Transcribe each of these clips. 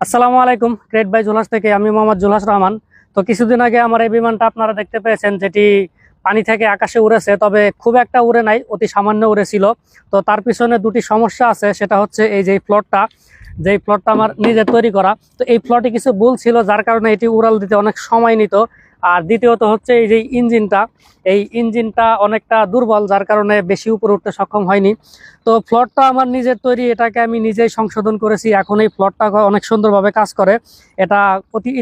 আসসালামু আলাইকুম। Crate by Zulhas থেকে আমি মোহাম্মদ জুলহাস রহমান। তো কিছুদিন আগে আমার এই বিমানটা আপনারা দেখতে পেয়েছেন, যেটি পানি থেকে আকাশে উড়েছে, তবে খুব একটা উড়ে নাই, অতি সামান্য উড়েছিল। তো তার পিছনে দুটি সমস্যা আছে, সেটা হচ্ছে এই যে প্লটটা, যেই প্লটটা আমার নিজের তৈরি করা। তো এই প্লটে কিছু ভুল ছিল, যার কারণে এটি উড়াল দিতে অনেক সময় নিত। আর দ্বিতীয়ত হচ্ছে এই যে ইঞ্জিনটা, এই ইঞ্জিনটা অনেকটা দুর্বল, যার কারণে বেশি উপরে উঠতে সক্ষম হয়নি। তো ফ্লটটা আমার নিজের তৈরি, এটাকে আমি নিজেই সংশোধন করেছি। এখন এই ফ্লটটা অনেক সুন্দরভাবে কাজ করে। এটা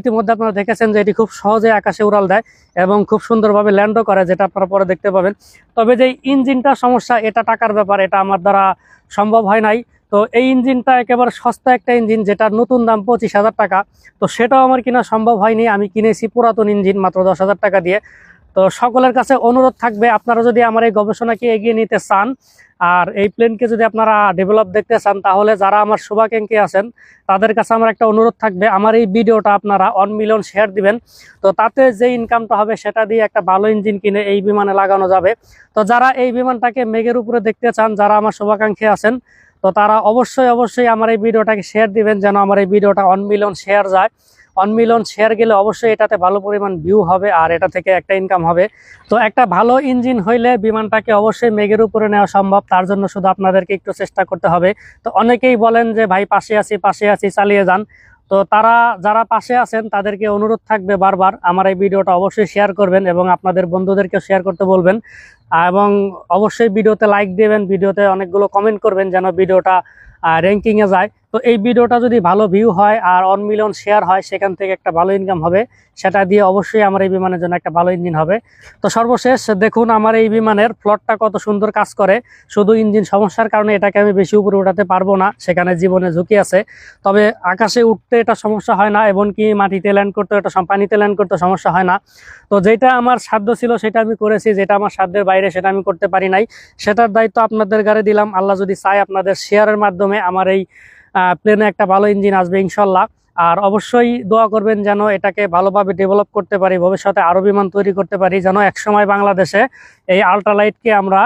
ইতিমধ্যে আপনারা দেখেছেন যে এটি খুব সহজে আকাশে উড়াল দেয় এবং খুব সুন্দরভাবে ল্যান্ডও করে, যেটা আপনারা পরে দেখতে পাবেন। তবে যে ইঞ্জিনটা সমস্যা, এটা টাকার ব্যাপার, এটা আমার দ্বারা সম্ভব হয় নাই। তো এই ইঞ্জিনটা একেবারে সস্তা একটা ইঞ্জিন, যেটার নতুন দাম 25,000 টাকা। তো সেটাও আমার কিনা সম্ভব হয়নি। আমি কিনেছি পুরাতন ইঞ্জিন মাত্র 10,000 টাকা দিয়ে। তো সকলের কাছে অনুরোধ থাকবে, আপনারা যদি আমার এই গবেষণাকে এগিয়ে নিতে চান আর এই প্লেনকে যদি আপনারা ডেভেলপ দেখতে চান, তাহলে যারা আমার শুভাকাঙ্ক্ষী আছেন তাদের কাছে আমার একটা অনুরোধ থাকবে, আমার এই ভিডিওটা আপনারা 1 মিলিয়ন শেয়ার দিবেন। তো তাতে যে ইনকামটা হবে সেটা দিয়ে একটা ভালো ইঞ্জিন কিনে এই বিমানে লাগানো যাবে। তো যারা এই বিমানটাকে মেঘের উপরে দেখতে চান, যারা আমার শুভাকাঙ্ক্ষী আছেন, তো তারা অবশ্যই অবশ্যই আমার এই ভিডিওটাকে শেয়ার দিবেন, যেন আমার এই ভিডিওটা 1 মিলিয়ন শেয়ার যায়। 1 মিলিয়ন শেয়ার গেলে অবশ্যই এটাতে ভালো পরিমাণ ভিউ হবে আর এটা থেকে একটা ইনকাম হবে। তো একটা ভালো ইঞ্জিন হইলে বিমানটাকে অবশ্যই মেঘের উপরে নেওয়া সম্ভব। তার জন্য শুধু আপনাদেরকে একটু চেষ্টা করতে হবে। তো অনেকেই বলেন যে ভাই পাশে আছি চালিয়ে যান। তো তারা যারা পাশে আছেন তাদেরকে অনুরোধ থাকবে বারবার আমার এই ভিডিওটা অবশ্যই শেয়ার করবেন এবং আপনাদের বন্ধুদেরকে শেয়ার করতে বলবেন। এবং অবশ্যই ভিডিওতে লাইক দেবেন, ভিডিওতে অনেকগুলো কমেন্ট করবেন যেন ভিডিওটা র্যাঙ্কিংয়ে যায়। তো এই ভিডিওটা যদি ভালো ভিউ হয় আর 1 মিলিয়ন শেয়ার হয়, সেখান থেকে একটা ভালো ইনকাম হবে। সেটা দিয়ে অবশ্যই আমার এই বিমানের জন্য একটা ভালো ইঞ্জিন হবে। তো সর্বশেষ দেখুন আমার এই বিমানের ফ্লটটা কত সুন্দর কাজ করে। শুধু ইঞ্জিন সমস্যার কারণে এটাকে আমি বেশি উপরে উঠাতে পারবো না, সেখানে জীবনে ঝুঁকি আছে। তবে আকাশে উঠতে এটা সমস্যা হয় না, এমনকি মাটিতে ল্যান্ড করতে, এটা পানিতে ল্যান্ড করতে সমস্যা হয় না। তো যেটা আমার সাধ্য ছিল সেটা আমি করেছি, যেটা আমার সাধ্যের বাইরে সেটা আমি করতে পারি নাই। সেটার দায়িত্ব আপনাদের ঘাড়ে দিলাম। আল্লাহ যদি চায়, আপনাদের শেয়ারের মাধ্যমে আমার এই প্লেনে একটা ভালো ইঞ্জিন আসবে ইনশাল্লাহ। আর অবশ্যই দোয়া করবেন যেন এটাকে ভালোভাবে ডেভেলপ করতে পারি, ভবিষ্যতে আরো বিমান তৈরি করতে পারি, যেন একসময় বাংলাদেশে এই আল্ট্রালাইটকে আমরা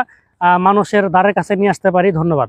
মানুষের দ্বারের কাছে নিয়ে আসতে পারি। ধন্যবাদ।